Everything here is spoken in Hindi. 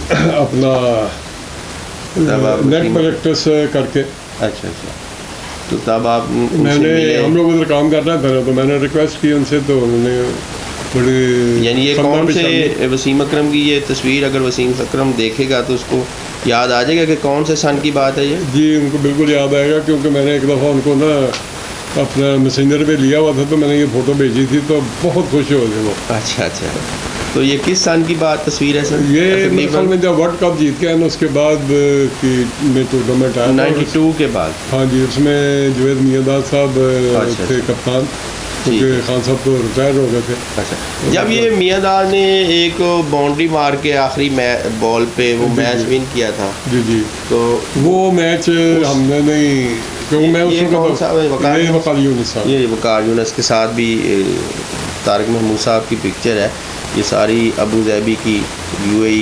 अपना नेट प्रैक्टिस करके। अच्छा अच्छा, तो तब आप मैंने, हम लोग उधर काम कर रहे थे तो मैंने रिक्वेस्ट की उनसे, तो उन्होंने बड़ी, यानी ये कौन से वसीम अकरम की ये तस्वीर अगर वसीम अकरम देखेगा तो उसको याद आ जाएगा कि कौन से सन की बात है ये? जी उनको बिल्कुल याद आएगा, क्योंकि मैंने एक दफ़ा उनको ना अपना मैसेंजर पे लिया हुआ था, तो मैंने ये फ़ोटो भेजी थी, तो बहुत खुश हो गए वो। अच्छा अच्छा, तो ये किस सन की बात तस्वीर है सर? ये मेरे ख्याल में जब वर्ल्ड कप जीत के आए ना उसके बाद की में टूर्नामेंट आया 92 के बाद। हाँ जी, उसमें जुवेद मियांदाद साहब थे कप्तान, क्योंकि खान साहब तो रिटायर हो गए थे। अच्छा, जब ये मियांदाद ने एक बाउंड्री मार के आखिरी बॉल पे वो मैच विन किया था, जी जी, तो वो मैच हमने नहीं, क्योंकि मैं ये वकार यूनुस के साथ भी तारिक महमूद साहब की पिक्चर है, ये सारी अबू ज़ैबी की UAE